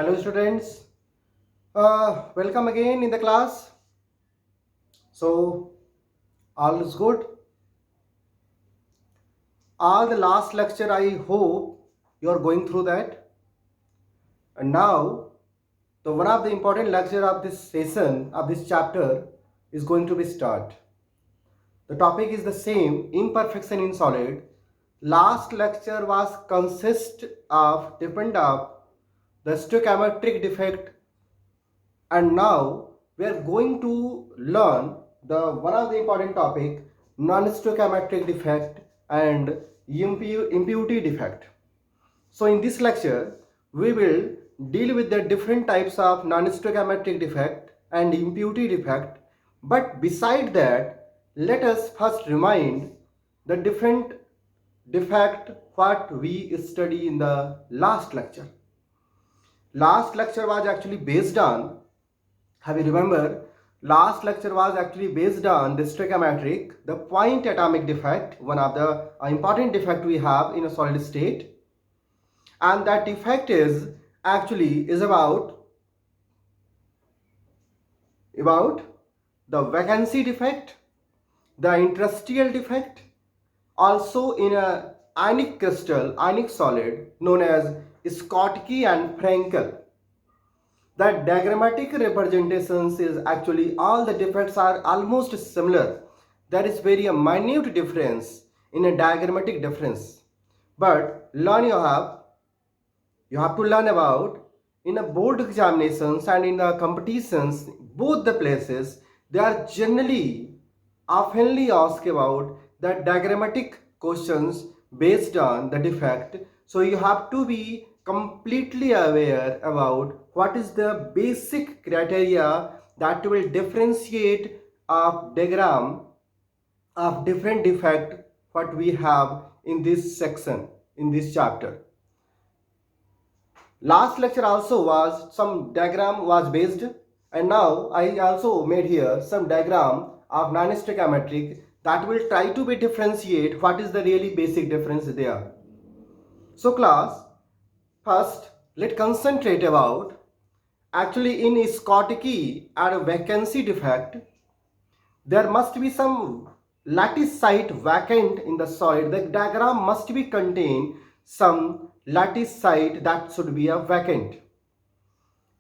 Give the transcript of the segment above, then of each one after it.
Hello students, welcome again in the class. So all is good. All the last lecture I hope you are going through that. And now the one of the important lecture of this session of this chapter is going to be start. The topic is the same, imperfection in solid. Last lecture was consist of depend of the stoichiometric defect, and now we are going to learn the one of the important topic, non-stoichiometric defect and impurity defect. So in this lecture we will deal with the different types of non-stoichiometric defect and impurity defect, but beside that let us first remind the different defect what we study in the last lecture. Last lecture was actually based on, have you remember, last lecture was actually based on the stoichiometric, the point atomic defect, one of the important defect we have in a solid state. And that defect is actually is about the vacancy defect, the interstitial defect, also in a ionic crystal, ionic solid known as Schottky and Frankel. That diagrammatic representations is actually all the defects are almost similar. There is very a minute difference in a diagrammatic difference. But learn you have to learn about in a board examinations and in the competitions, both the places they are generally oftenly asked about the diagrammatic questions based on the defect. So you have to be completely aware about what is the basic criteria that will differentiate of diagram of different defect what we have in this section, in this chapter. Last lecture also was some diagram was based, and now I also made here some diagram of non-stoichiometric that will try to be differentiate what is the really basic difference there. So class, first let concentrate about actually in Schottky and vacancy defect there must be some lattice site vacant in the solid. The diagram must be contain some lattice site that should be a vacant.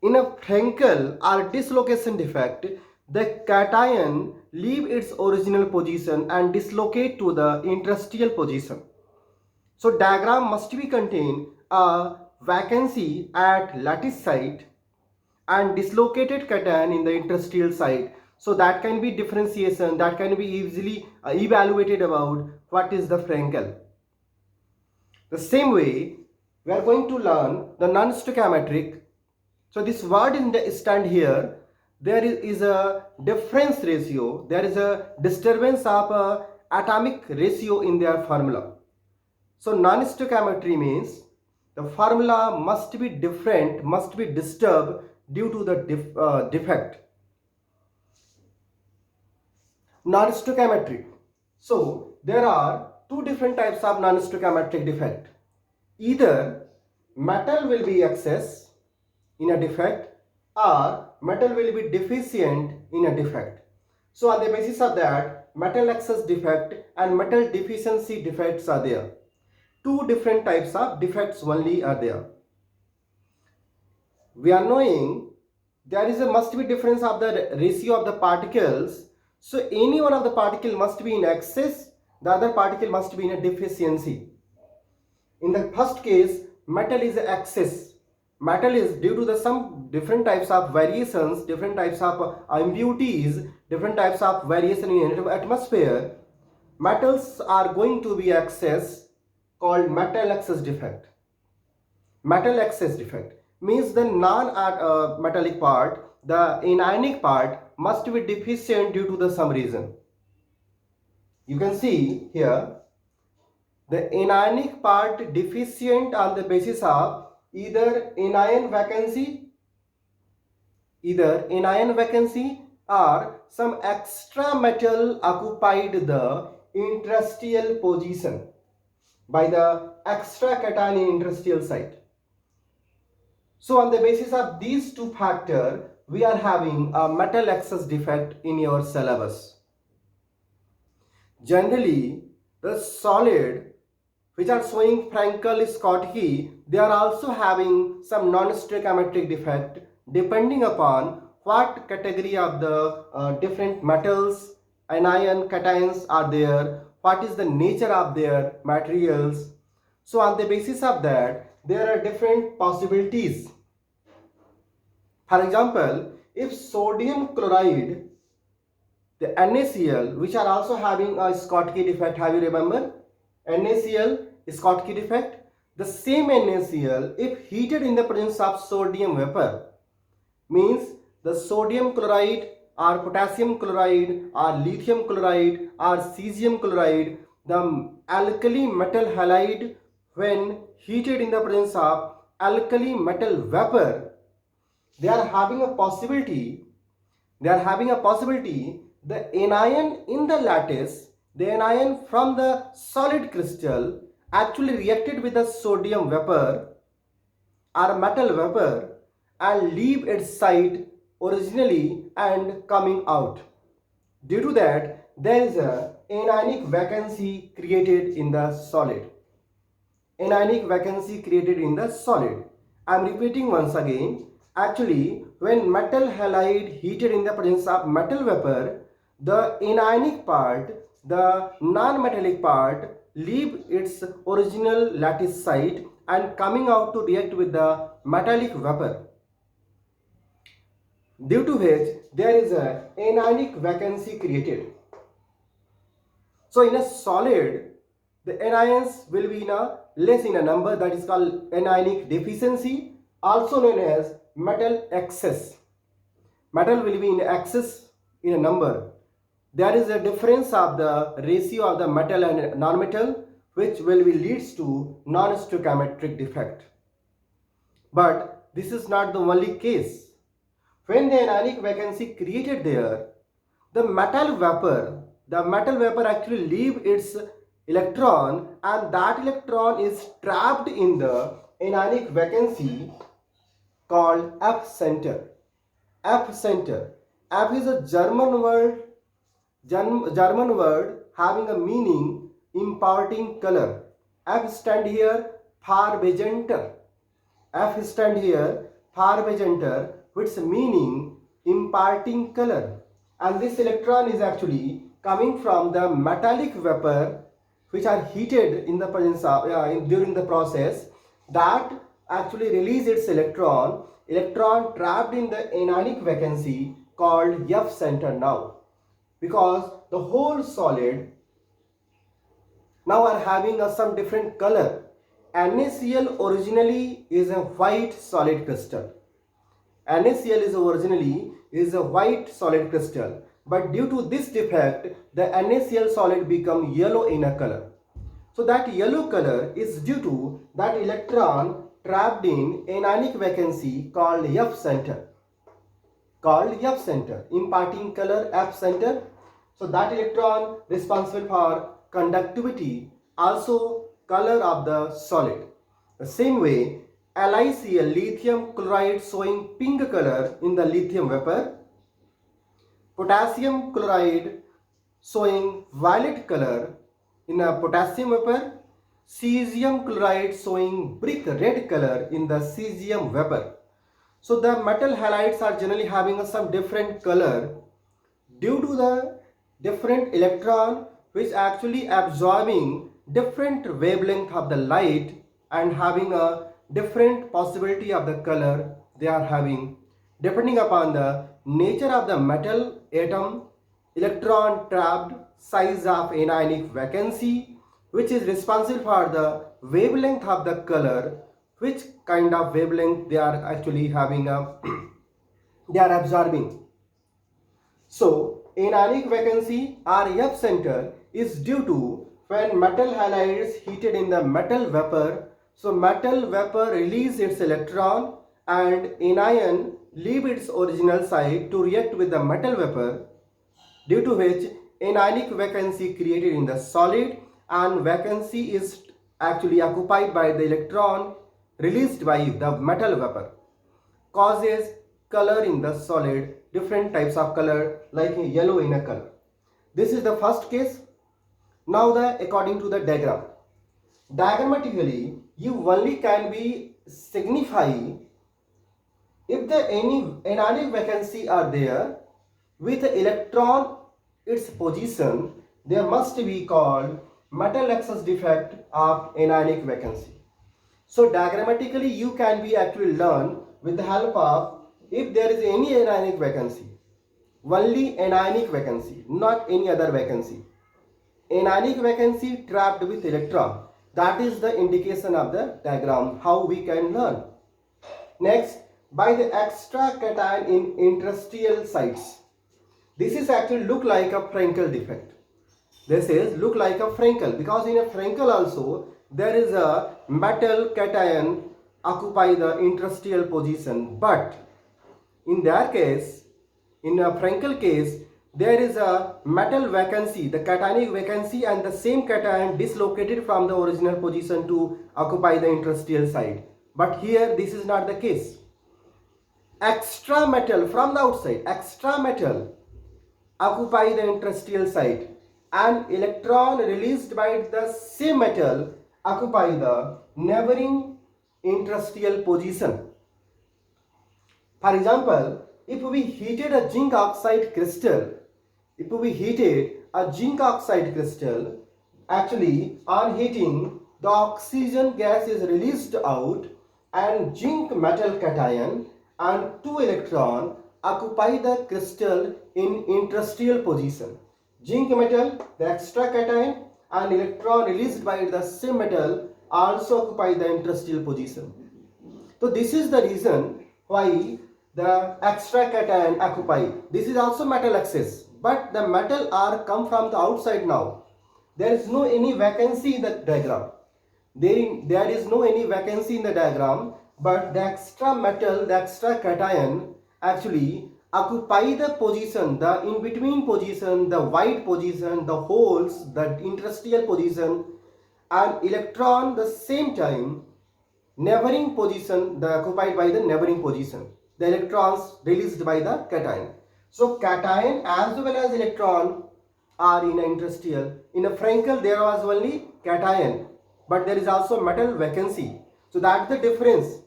In a Frankel or dislocation defect, the cation leave its original position and dislocate to the interstitial position. So diagram must be contain a vacancy at lattice site and dislocated cation in the interstitial site. So that can be differentiation, that can be easily evaluated about what is the Frankel. The same way we are going to learn the non-stoichiometric. So this word in the stand here, there is a difference ratio, there is a disturbance of a atomic ratio in their formula. So non-stoichiometry means the formula must be different, must be disturbed due to the defect. Non-stoichiometry. So there are two different types of non-stoichiometric defect. Either metal will be excess in a defect or metal will be deficient in a defect. So on the basis of that, metal excess defect and metal deficiency defects are there. Two different types of defects only are there. We are knowing there is a must be difference of the ratio of the particles. So any one of the particle must be in excess, the other particle must be in a deficiency. In the first case, metal is excess. Metal is due to the some different types of variations, different types of impurities, different types of variation in atmosphere. Metals are going to be excess, called metal excess defect. Metal excess defect means the non-metallic part, the anionic part must be deficient due to the some reason. You can see here the anionic part deficient on the basis of either anion vacancy or some extra metal occupied the interstitial position by the extra cation in interstitial site. So on the basis of these two factors, we are having a metal excess defect in your syllabus. Generally, the solid which are showing Frankel-Schottky, they are also having some non-stoichiometric defect depending upon what category of the different metals, anion, cations are there, what is the nature of their materials. So on the basis of that, there are different possibilities. For example, if sodium chloride, the NaCl, which are also having a Schottky defect, have you remember? NaCl, Schottky defect. The same NaCl, if heated in the presence of sodium vapor, means the sodium chloride or potassium chloride or lithium chloride or cesium chloride, the alkali metal halide, when heated in the presence of alkali metal vapor, they are having a possibility the anion in the lattice, the anion from the solid crystal actually reacted with the sodium vapor or metal vapor and leave its site originally and coming out. Due to that, there is a anionic vacancy created in the solid. Anionic vacancy created in the solid. I am repeating once again. Actually, when metal halide heated in the presence of metal vapor, the anionic part, the non-metallic part, leave its original lattice site and coming out to react with the metallic vapor, due to which there is a anionic vacancy created. So in a solid, the anions will be in a less in a number, that is called anionic deficiency, also known as metal excess. Metal will be in excess in a number. There is a difference of the ratio of the metal and non-metal, which will be leads to non-stoichiometric defect. But this is not the only case. When the anionic vacancy created there, the metal vapor actually leave its electron, and that electron is trapped in the anionic vacancy called F center. F center. F is a German word having a meaning imparting color. F stand here Farbagenter. F stand here Farbagenter, which meaning imparting color. And this electron is actually coming from the metallic vapor which are heated in the presence of during the process, that actually release its electron trapped in the anionic vacancy called F center now, because the whole solid now are having some different color. NaCl originally is a white solid crystal. NaCl is originally is a white solid crystal, but due to this defect, the NaCl solid become yellow in a color. So that yellow color is due to that electron trapped in anionic vacancy called F center. Imparting color F center. So that electron responsible for conductivity, also color of the solid. The same way, LiCl, lithium chloride, showing pink color in the lithium vapor. Potassium chloride showing violet color in a potassium vapor. Cesium chloride showing brick red color in the cesium vapor. So the metal halides are generally having some different color due to the different electron which actually absorbing different wavelength of the light and having a different possibility of the color they are having depending upon the nature of the metal atom, electron trapped, size of anionic vacancy, which is responsible for the wavelength of the color, which kind of wavelength they are actually having a they are absorbing. So anionic vacancy or F center is due to when metal halides heated in the metal vapor. So metal vapor release its electron and anion leave its original site to react with the metal vapor, due to which anionic vacancy created in the solid, and vacancy is actually occupied by the electron released by the metal vapor. causes color in the solid, different types of color like yellow in a color. This is the first case. Now according to the diagram. Diagrammatically, you only can be signify if the any anionic vacancy are there with the electron its position, there must be called metal excess defect of anionic vacancy. So diagrammatically you can be actually learn with the help of if there is any anionic vacancy, only anionic vacancy, not any other vacancy. Anionic vacancy trapped with electron. That is the indication of the diagram, how we can learn. Next, by the extra cation in interstitial sites. This is actually look like a Frankel defect. This is look like a Frankel because in a Frankel also there is a metal cation occupy the interstitial position, but in their case, in a Frankel case, there is a metal vacancy, the cationic vacancy, and the same cation dislocated from the original position to occupy the interstitial site. But here this is not the case. Extra metal from the outside, extra metal occupy the interstitial site, and electron released by the same metal occupy the neighboring interstitial position. For example, if we heated a zinc oxide crystal, actually on heating, the oxygen gas is released out and zinc metal cation and 2 electron occupy the crystal in interstitial position. Zinc metal, the extra cation, and electron released by the same metal also occupy the interstitial position. So this is the reason why the extra cation occupy. This is also metal excess, but the metal are come from the outside now. There is no any vacancy in the diagram. There is no any vacancy in the diagram, but the extra metal, the extra cation actually occupy the position, the in between position, the white position, the holes, the interstitial position, and electron the same time neighboring position, the occupied by the neighboring position, the electrons released by the cation. So cation as well as electron are in interstitial. In a Frankel there was only cation, but there is also metal vacancy. So that's the difference.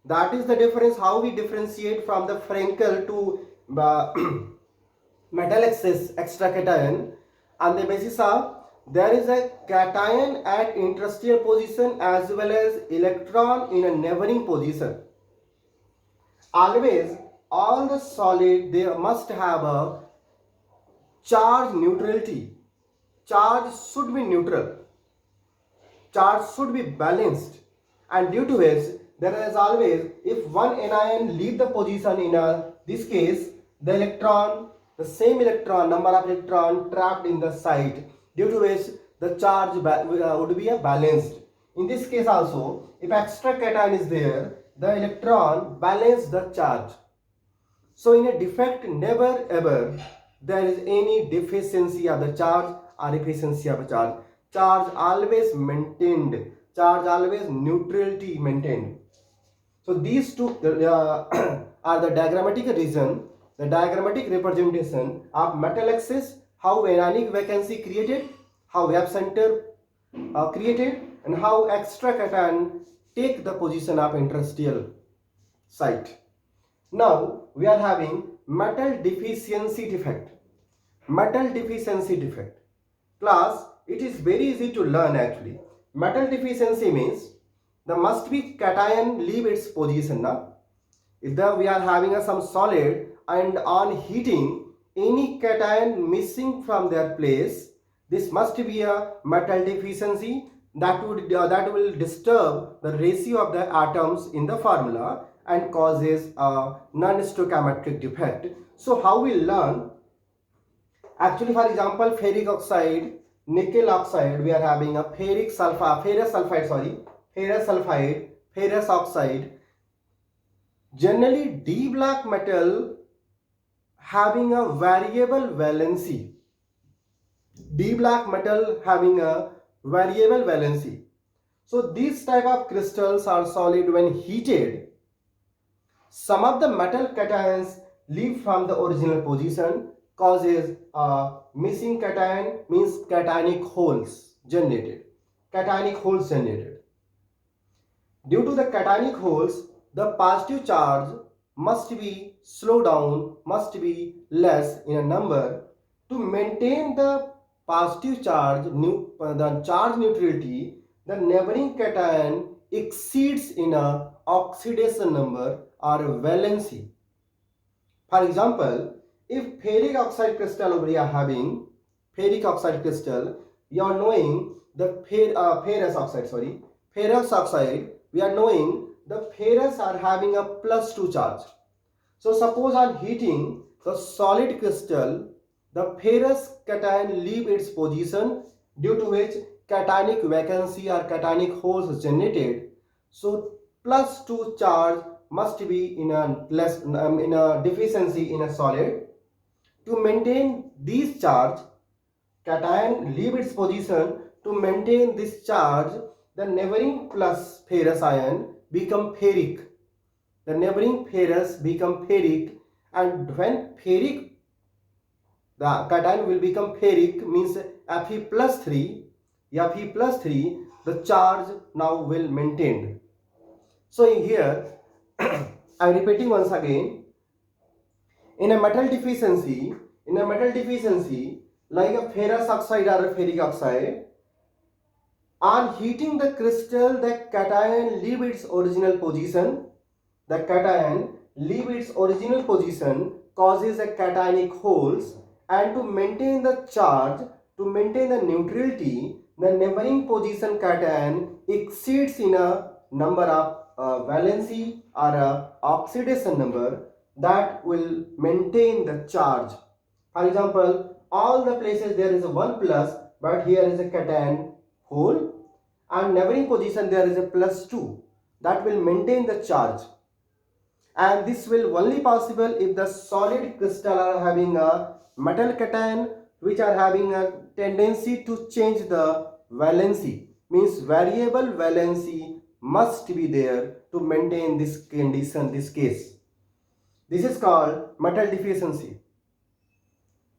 That is the difference how we differentiate from the Frankel to metal excess extra cation on the basis of there is a cation at interstitial position as well as electron in a neighboring position. Always all the solid they must have a charge neutrality. Charge should be neutral. Charge should be balanced, and due to which there is always, if one anion leave the position in this case, the electron, the same electron, number of electron trapped in the site, due to which the charge would be balanced. In this case also, if extra cation is there, the electron balance the charge. So in a defect, never ever there is any deficiency of the charge or efficiency of a charge. Charge always maintained, charge always neutrality maintained. So these two are the diagrammatic reason, the diagrammatic representation of metal excess, how anionic vacancy created, how Webb center created, and how extra cation take the position of interstitial site. Now we are having metal deficiency defect. Metal deficiency defect. Class, it is very easy to learn actually. Metal deficiency means there must be cation leave its position now. If we are having some solid and on heating any cation missing from their place, this must be a metal deficiency that will disturb the ratio of the atoms in the formula and causes a non-stoichiometric defect. So how we learn? Actually, for example, ferric oxide, nickel oxide, we are having a ferrous oxide. Generally, D black metal having a variable valency. D black metal having a variable valency. So these type of crystals are solid when heated. Some of the metal cations leave from the original position, causes a missing cation, means cationic holes generated. Cationic holes generated. Due to the cationic holes, the positive charge must be slowed down, must be less in a number to maintain the positive charge, the charge neutrality. The neighboring cation exceeds in a oxidation number or valency. For example, if ferric oxide crystal over here having ferric oxide crystal, we are knowing the ferrous oxide, ferrous oxide, we are knowing the ferrous are having a +2 charge. So suppose on heating the solid crystal, the ferrous cation leave its position, due to which cationic vacancy or cationic holes is generated. So +2 charge must be in a in a deficiency in a solid. To maintain these charge, cation leave its position. To maintain this charge, the neighboring plus ferrous ion become ferric. The neighboring ferrous become ferric, and when ferric, the cation will become ferric, means Fe+3, Fe+3, the charge now will maintained. So in here, I am repeating once again, in a metal deficiency, like a ferrous oxide or a ferric oxide, on heating the crystal, the cation leave its original position. The cation leave its original position, causes a cationic holes, and to maintain the charge, to maintain the neutrality, the neighboring position cation exceeds in a number of valency or a oxidation number that will maintain the charge. For example, all the places there is a 1 plus, but here is a cation hole, and neighboring position there is a +2, that will maintain the charge. And this will only possible if the solid crystal are having a metal cation which are having a tendency to change the valency, means variable valency must be there to maintain this condition, this case. This is called metal deficiency.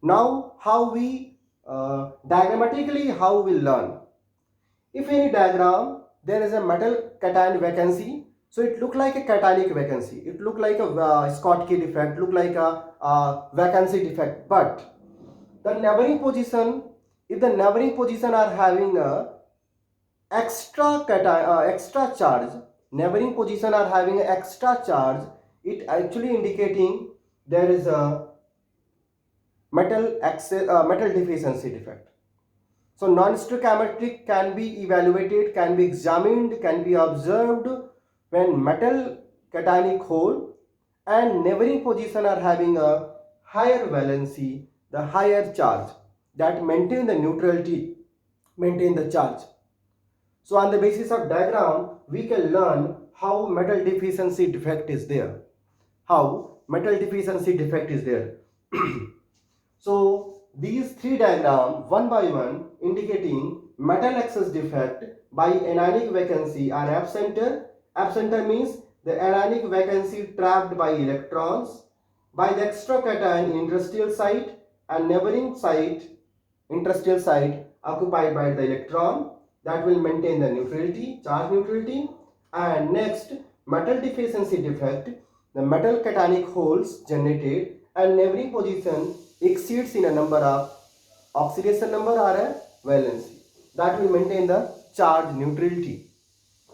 Now how we diagrammatically how we learn. If any diagram there is a metal cation vacancy, so it look like a cationic vacancy, it look like a Schottky defect, look like a vacancy defect. But the neighboring position, if the neighboring position are having a extra charge, neighboring position are having extra charge, it actually indicating there is a metal deficiency defect. So non-stoichiometric can be evaluated, can be examined, can be observed when metal cationic hole and neighboring position are having a higher valency, the higher charge, that maintain the neutrality, maintain the charge. So on the basis of diagram, we can learn how metal deficiency defect is there. How metal deficiency defect is there. So these three diagrams, one by one, indicating metal excess defect by anionic vacancy are absenter. Absenter means the anionic vacancy trapped by electrons by the extra cation in interstitial site and neighboring site, interstitial site occupied by the electron, that will maintain the neutrality, charge neutrality. And next, metal deficiency defect, the metal cationic holes generated and neighboring position exceeds in a number of oxidation number or a valency, that will maintain the charge neutrality.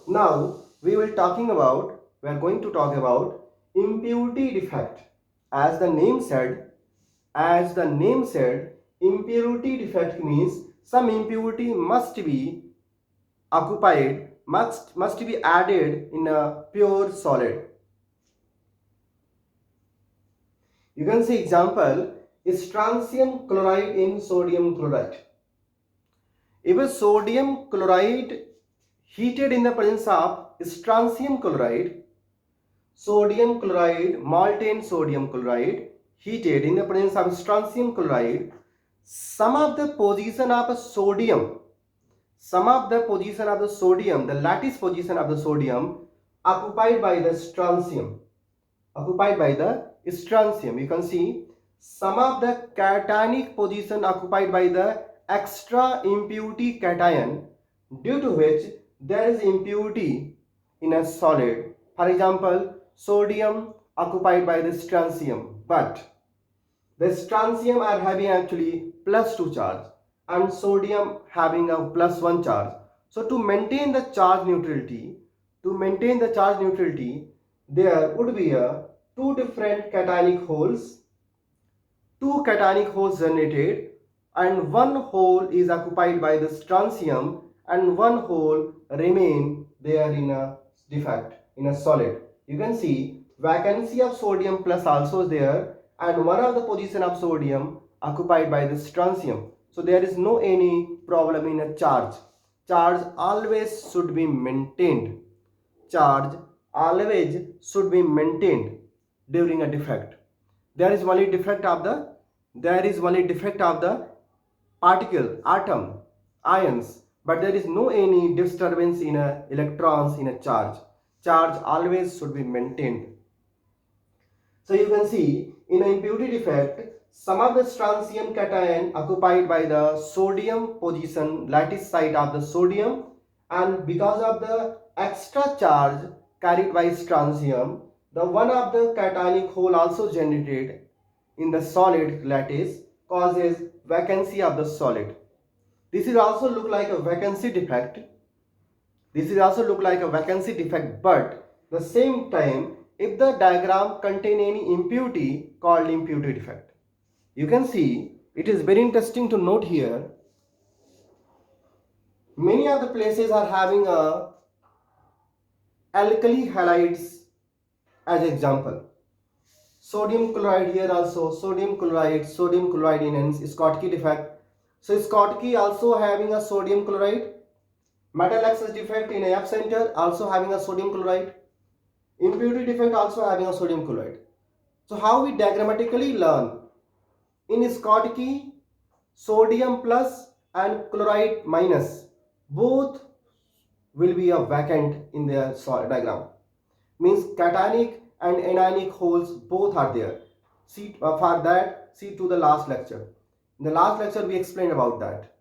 Now we are going to talk about impurity defect. As the name said, impurity defect means some impurity must be occupied, must be added in a pure solid. You can see example is strontium chloride in sodium chloride. If a sodium chloride heated in the presence of strontium chloride, molten sodium chloride heated in the presence of strontium chloride, some of the position of a sodium, the lattice position of the sodium occupied by the strontium. occupied by the strontium. You can see some of the cationic position occupied by the extra impurity cation, due to which there is impurity in a solid. For example, sodium occupied by the strontium, but the strontium are having actually +2 charge and sodium having a +1 charge. So to maintain the charge neutrality, there would be a two different cationic holes, two cationic holes generated, and one hole is occupied by the strontium and one hole remain there in a defect in a solid. You can see vacancy of sodium plus also is there, and one of the position of sodium occupied by the strontium. So there is no any problem in a charge. Charge always should be maintained. Charge always should be maintained during a defect. There is only defect of the particle, atom, ions, but there is no any disturbance in a electrons in a charge. Charge always should be maintained. So you can see in an impurity defect, some of the strontium cation occupied by the sodium position, lattice site of the sodium, and because of the extra charge carried by strontium, the one of the cationic hole also generated in the solid lattice causes vacancy of the solid. This is also look like a vacancy defect. But the same time, if the diagram contain any impurity called impurity defect. You can see it is very interesting to note here. Many of the places are having a alkali halides as example. Sodium chloride here also, sodium chloride in Schottky defect. So Schottky also having a sodium chloride. Metal excess defect in F center also having a sodium chloride. Impurity defect also having a sodium chloride. So how we diagrammatically learn? In Schottky, sodium plus and chloride minus both will be a vacant in the diagram. Means cationic and anionic holes both are there. See for that, see to the last lecture. In the last lecture we explained about that.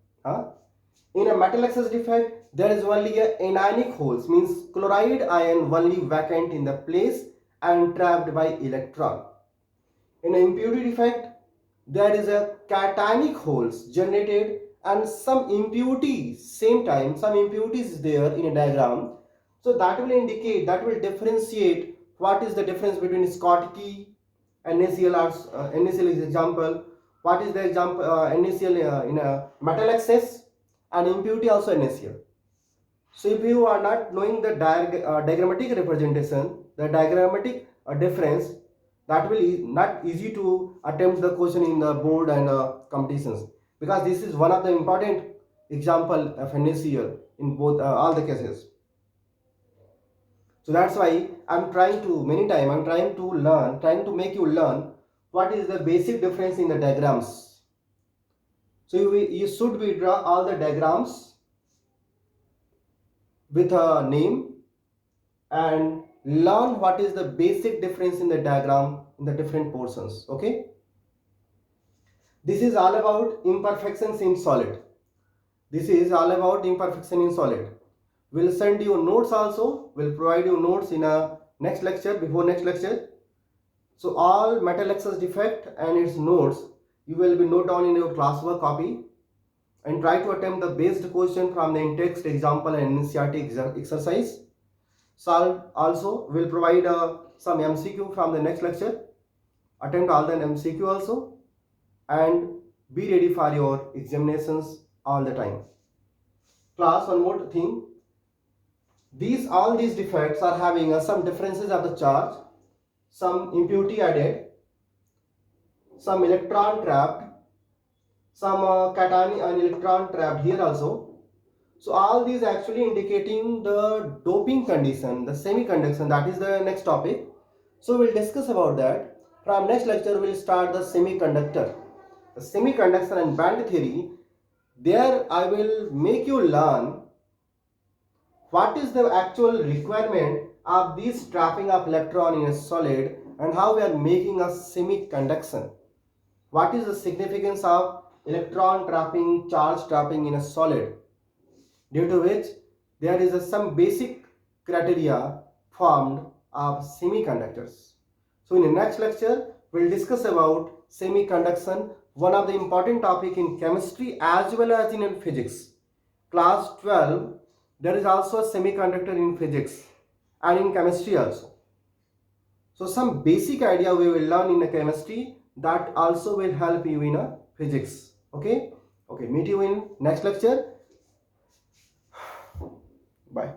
In a metal excess defect, there is only a anionic holes, means chloride ion only vacant in the place and trapped by electron. In an impurity defect, there is a cationic holes generated and some impurities, same time some impurities is there in a diagram. So that will indicate, that will differentiate what is the difference between Schottky, NaCl or NaCl is example. What is the example NaCl in a metal excess and impurity also NaCl. So if you are not knowing the diagrammatic representation, the diagrammatic difference, that will not easy to attempt the question in the board and competitions, because this is one of the important example of NaCl in both all the cases. So that's why I'm trying to make you learn what is the basic difference in the diagrams. So you should be draw all the diagrams with a name and learn what is the basic difference in the diagram in the different portions. Okay, this is all about imperfections in solid. We'll send you notes also. We'll provide you notes in a next lecture, before next lecture. So all metal excess defect and its notes you will be note down in your classwork copy, and try to attempt the based question from the in-text example and NCERT exercise. So also will provide some MCQ from the next lecture. Attempt all the MCQ also and be ready for your examinations all the time. Class, one more thing. All these defects are having some differences of the charge, some impurity added, some electron trapped, some cation and electron trapped here also. So all these actually indicating the doping condition, the semiconduction. That is the next topic. So we'll discuss about that. From next lecture we'll start the semiconductor, the semiconduction and band theory. There I will make you learn what is the actual requirement of this trapping of electron in a solid and how we are making a semiconduction. What is the significance of electron trapping, charge trapping in a solid, due to which there is some basic criteria formed of semiconductors. So in the next lecture, we'll discuss about semiconduction, one of the important topic in chemistry as well as in physics. Class 12, there is also a semiconductor in physics and in chemistry also. So some basic idea we will learn in the chemistry that also will help you in a physics. Okay. Okay. Meet you in next lecture. Bye.